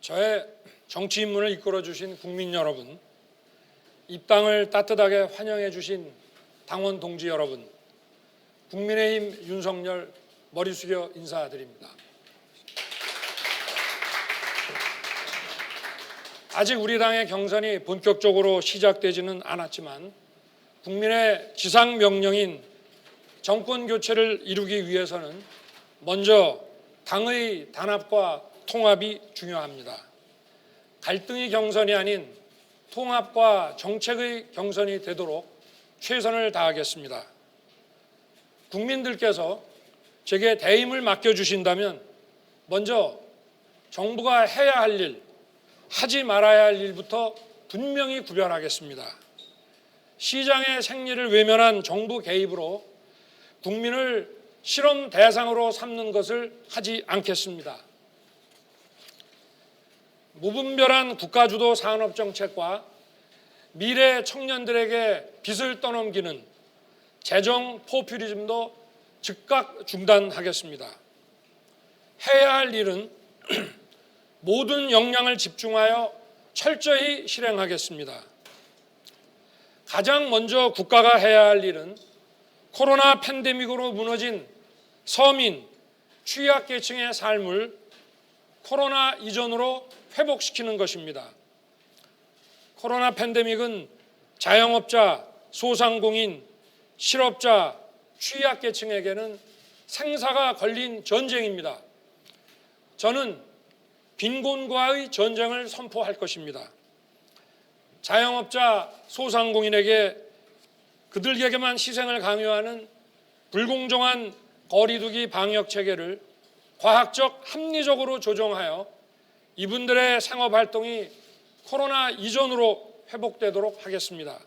저의 정치 인문을 이끌어 주신 국민 여러분, 입당을 따뜻하게 환영해 주신 당원 동지 여러분, 국민의힘 윤석열 머리 숙여 인사드립니다. 아직 우리 당의 경선이 본격적으로 시작되지는 않았지만 국민의 지상 명령인 정권 교체를 이루기 위해서는 먼저 당의 단합과 통합이 중요합니다. 갈등이 경선이 아닌 통합과 정책의 경선이 되도록 최선을 다하겠습니다. 국민들께서 제게 대임을 맡겨주신다면 먼저 정부가 해야 할 일, 하지 말아야 할 일부터 분명히 구별하겠습니다. 시장의 생리를 외면한 정부 개입으로 국민을 실험 대상으로 삼는 것을 하지 않겠습니다. 무분별한 국가주도 산업정책과 미래 청년들에게 빚을 떠넘기는 재정 포퓰리즘도 즉각 중단하겠습니다. 해야 할 일은 모든 역량을 집중하여 철저히 실행하겠습니다. 가장 먼저 국가가 해야 할 일은 코로나 팬데믹으로 무너진 서민, 취약계층의 삶을 코로나 이전으로 회복시키는 것입니다. 코로나 팬데믹은 자영업자, 소상공인, 실업자, 취약계층에게는 생사가 걸린 전쟁입니다. 저는 빈곤과의 전쟁을 선포할 것입니다. 자영업자, 소상공인에게 그들에게만 희생을 강요하는 불공정한 거리두기 방역 체계를 과학적 합리적으로 조정하여 이분들의 생업활동이 코로나 이전으로 회복되도록 하겠습니다.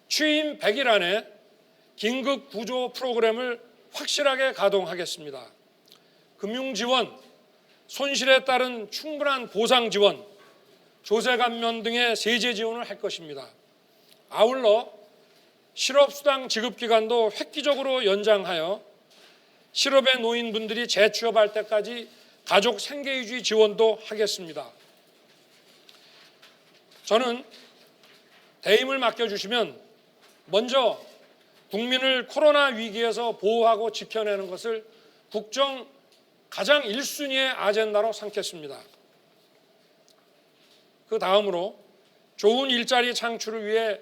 취임 100일 안에 긴급 구조 프로그램을 확실하게 가동하겠습니다. 금융지원, 손실에 따른 충분한 보상 지원, 조세 감면 등의 세제 지원을 할 것입니다. 아울러 실업수당 지급 기간도 획기적으로 연장하여 실업에 놓인 분들이 재취업할 때까지 가족 생계유지 지원도 하겠습니다. 저는 대임을 맡겨주시면 먼저 국민을 코로나 위기에서 보호하고 지켜내는 것을 국정 가장 1순위의 아젠다로 삼겠습니다. 그 다음으로 좋은 일자리 창출을 위해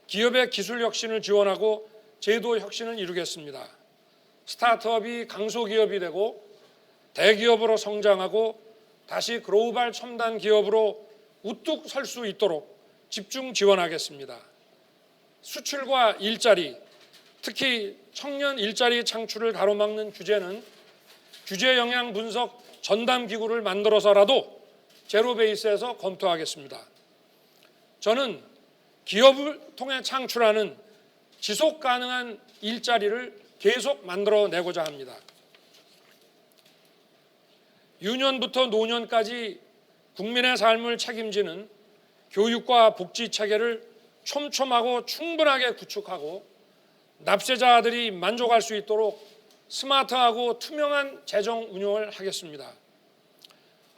기업의 기술 혁신을 지원하고 제도 혁신을 이루겠습니다. 스타트업이 강소기업이 되고 대기업으로 성장하고 다시 글로벌 첨단 기업으로 우뚝 설 수 있도록 집중 지원하겠습니다. 수출과 일자리, 특히 청년 일자리 창출을 가로막는 규제는 규제 영향 분석 전담기구를 만들어서라도 제로 베이스에서 검토하겠습니다. 저는 기업을 통해 창출하는 지속 가능한 일자리를 계속 만들어내고자 합니다. 유년부터 노년까지 국민의 삶을 책임지는 교육과 복지 체계를 촘촘하고 충분하게 구축하고 납세자들이 만족할 수 있도록 스마트하고 투명한 재정 운용을 하겠습니다.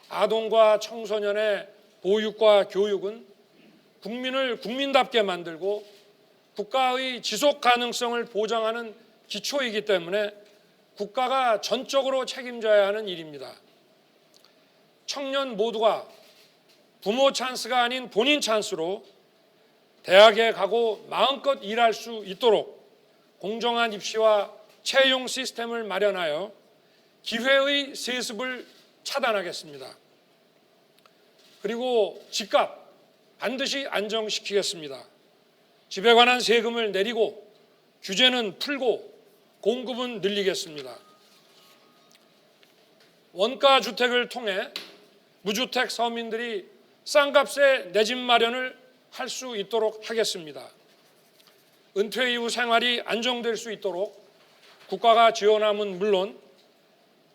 아동과 청소년의 보육과 교육은 국민을 국민답게 만들고 국가의 지속 가능성을 보장하는 기초이기 때문에 국가가 전적으로 책임져야 하는 일입니다. 청년 모두가 부모 찬스가 아닌 본인 찬스로 대학에 가고 마음껏 일할 수 있도록 공정한 입시와 채용 시스템을 마련하여 기회의 세습을 차단하겠습니다. 그리고 집값 반드시 안정시키겠습니다. 집에 관한 세금을 내리고 규제는 풀고 공급은 늘리겠습니다. 원가 주택을 통해 무주택 서민들이 싼값에 내 집 마련을 할 수 있도록 하겠습니다. 은퇴 이후 생활이 안정될 수 있도록 국가가 지원함은 물론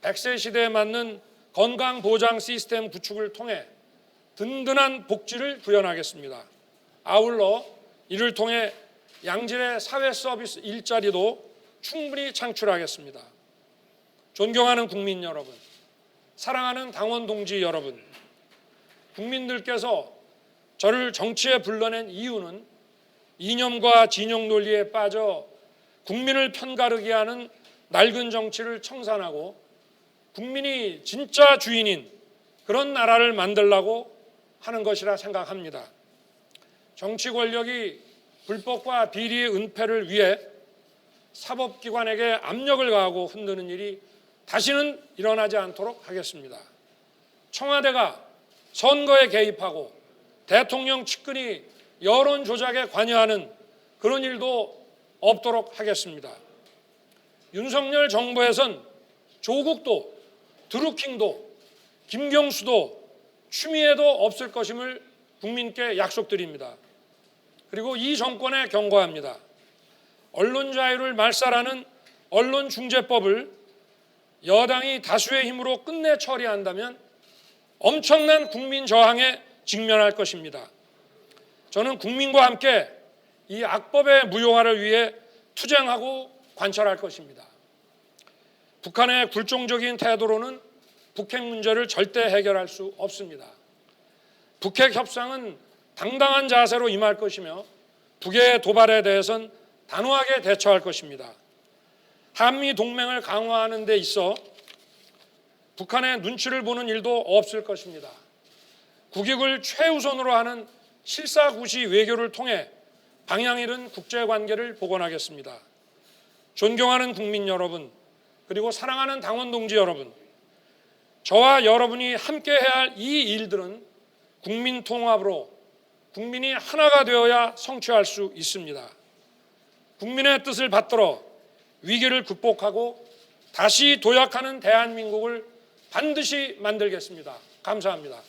100세 시대에 맞는 건강보장 시스템 구축을 통해 든든한 복지를 구현하겠습니다. 아울러 이를 통해 양질의 사회 서비스 일자리도 충분히 창출하겠습니다. 존경하는 국민 여러분, 사랑하는 당원 동지 여러분, 국민들께서 저를 정치에 불러낸 이유는 이념과 진영 논리에 빠져 국민을 편가르게 하는 낡은 정치를 청산하고 국민이 진짜 주인인 그런 나라를 만들려고 하는 것이라 생각합니다. 정치 권력이 불법과 비리의 은폐를 위해 사법기관에게 압력을 가하고 흔드는 일이 다시는 일어나지 않도록 하겠습니다. 청와대가 선거에 개입하고 대통령 측근이 여론 조작에 관여하는 그런 일도 없도록 하겠습니다. 윤석열 정부에선 조국도 드루킹도 김경수도 추미애도 없을 것임을 국민께 약속드립니다. 그리고 이 정권에 경고합니다. 언론 자유를 말살하는 언론중재법을 여당이 다수의 힘으로 끝내 처리한다면 엄청난 국민 저항에 직면할 것입니다. 저는 국민과 함께 이 악법의 무효화를 위해 투쟁하고 관철할 것입니다. 북한의 굴종적인 태도로는 북핵 문제를 절대 해결할 수 없습니다. 북핵 협상은 당당한 자세로 임할 것이며 북의 도발에 대해선 단호하게 대처할 것입니다. 한미 동맹을 강화하는 데 있어 북한의 눈치를 보는 일도 없을 것입니다. 국익을 최우선으로 하는 실사구시 외교를 통해 방향 잃은 국제관계를 복원하겠습니다. 존경하는 국민 여러분, 그리고 사랑하는 당원 동지 여러분, 저와 여러분이 함께 해야 할 이 일들은 국민 통합으로 국민이 하나가 되어야 성취할 수 있습니다. 국민의 뜻을 받들어 위기를 극복하고 다시 도약하는 대한민국을 반드시 만들겠습니다. 감사합니다.